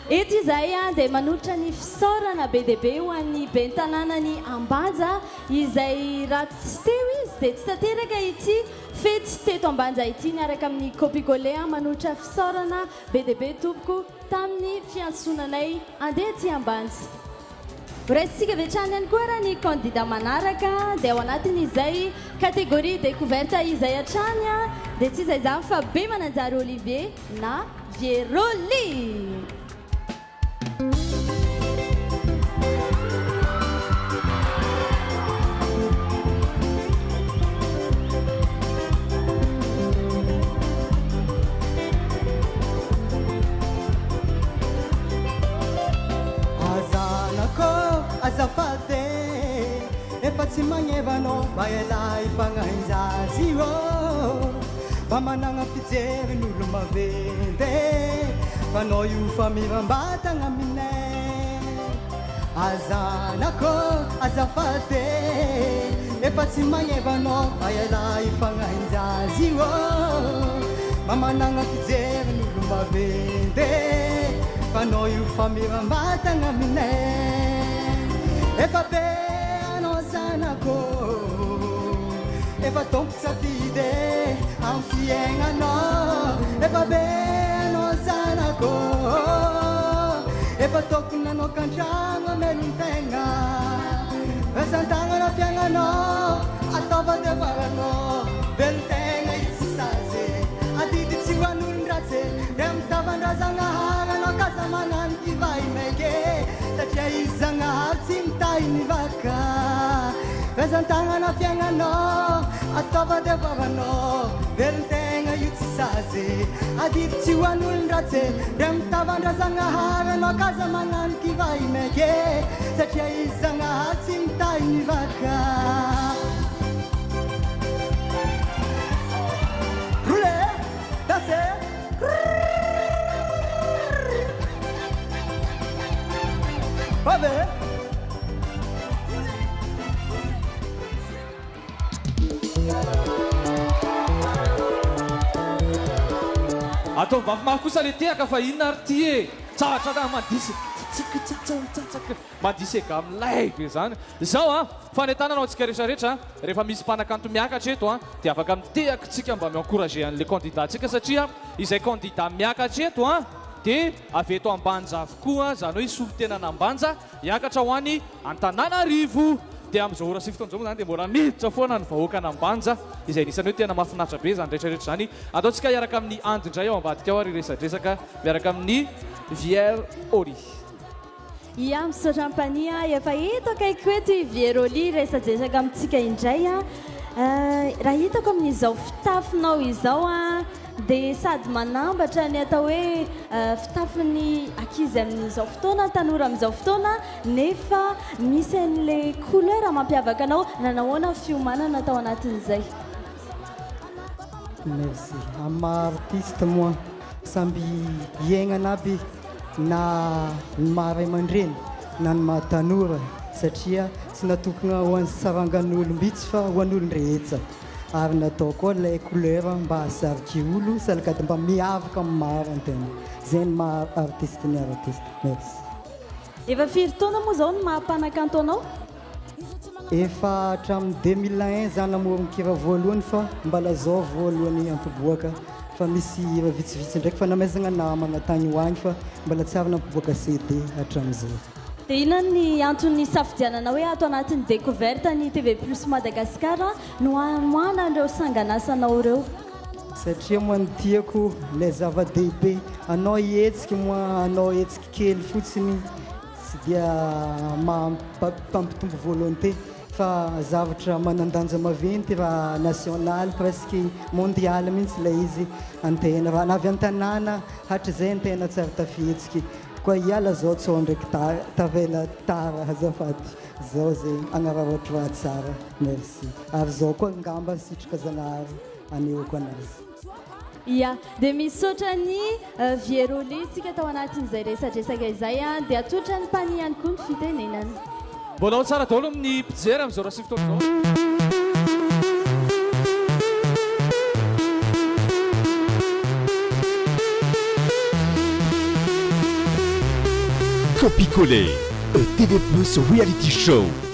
eto izay a dia manolotra ny fisaorana be dia be ho an'ny bentanànany Ambanja izay raha tsy teo izy dia tsy tanteraka ity fety teto Ambanja ity niaraka amin'ny copie-collé manolotra fisaorana be dia be tompoko tamin'ny fiantsonanay andeha aty Ambanja. Raisitsika vetrany ihany koa raha ny candidat manaraka dia ao anatin'izay catégorie découverte izay hatrany a dia tsy izay zany fa be mananjary Olivier na Vieroli. Azafate efa tsy magnevanao mba ela ifagnahinjazy o mba managna fijeryn'olo maventy fanao io fa mirambatagna aminay azanako azafate efa tsy magnevanao mba ela ifagnahinjazy o mba managna fijeryn'olo maventy fanao io fa mirambatagna aminay efa be anao zanako efa tompo safidy amin'ny fiaignanao efa be anao zanako efa tokony anao kantragno amelon-tegna rasan-tagnana fiaignanao ataovadevaranao velon-tegna izy sazy adidy tsy hoan'olon-dratsy dia mitavandrazagnahagy anao kaza magnano kivay maiky satria izy zagnahary tsy mitahy mivaka razan-tagnana fiaignanao ataovadevaranao velon-tegna io tsy sazy adidy tsy hoan'olon-dratsy dia mitavandrazagnahagy anao kaza magnano kivay maiky satria izy zagnahary tsy mitahy mivaka roulé danse Vabbè. Atao vavimafy kosa le tehaka fa inona ary ty e tsatraka mandisy tsaka mandisy ega amilay be zany zao a fanentanana antsika rehetrarehetra rehefa misy mpanakanto miakatra eto a dia afaka mitehaka tsika mba miencourager an'le candidat tsika satria izay candidat miakatra eto a dia avy eto Ambanja avokoa zany hoe solon-tenana Ambanja hiakatra ho any Antananarivo dia amin'izao ora sy fotoan'izao moa zany dia mora miditra foana ny vahoaka Ambanja izay nisany hoe tena mahafinaritra be zany rehetrarehetra zany ataontsika hiaraka amin'ny andindray ao ambadika ao ary resadresaka miaraka amin'ny Vieroli. Ia misaotra ampania efa eto akaiky eto i Vieroli resadresaka amintsika indray a raha hitako amin'izao fitafinao izao a dia sady manambatra ny atao hoe fitafin'ny ankizy amin'izao fotoana tanora amin'izao fotoana nefa misy an'le couleur mampiavaka anao nanahoana fiomanana atao anatin'izay. Merci. Ama artiste moi samby iaignana aby na ny maray aman-dreny na ny mahatanora satria tsy natokana ho an'ny sarangan'olom-bitsy fa ho an'olon-drehetsa ary natao koa ilay couleur mba hasariky olo salakady mba miavaka amin'ny maro an-tegna zay ny maha artiste ny artiste. Merci. Efa firy taona moa zao ny maha-mpanakanto anao? Efa hatramin'ny 2001 zany namorona-kira voalohany fa mbala zao voalohany ampiboaka fa misy vitsivitsy ndraiky fa namezagna namagna tany hoany fa mbala tsy avy nampiboaka CD hatramin'izay. Dia inona ny antony safidianana hoe ato anatin'ny découverte ny TV Plus Madagascar no hamoanan'ireo sanganasanao ireo? Satria moa ny tiako ilay zava-dehibe anao hetsika moa anao hetsika kely fotsiny tsy dia mampitombo volonté fa zavatra manandanja maventy raha national presque mondial mihitsy ilay izy an-tegna raha navy an-tanàna hatrizay an-tegna tsara tafihetsika koa hiala zao tsao ndraiky tavela tara azafady zao zay agnaravatra tsara. Merci ary zao koa ngamba sitraka zanahary aneoko anazy. Ia dia misaotra ny Vieroli tsika tao anatin'izay resadresaka izay dia atotra ny mpany ihany koa ny fitenenany. Mbola ao tsara daholo amin'ny mpijery amin'izao raha sy fotoana izao. Copier-coller, TV+ reality show.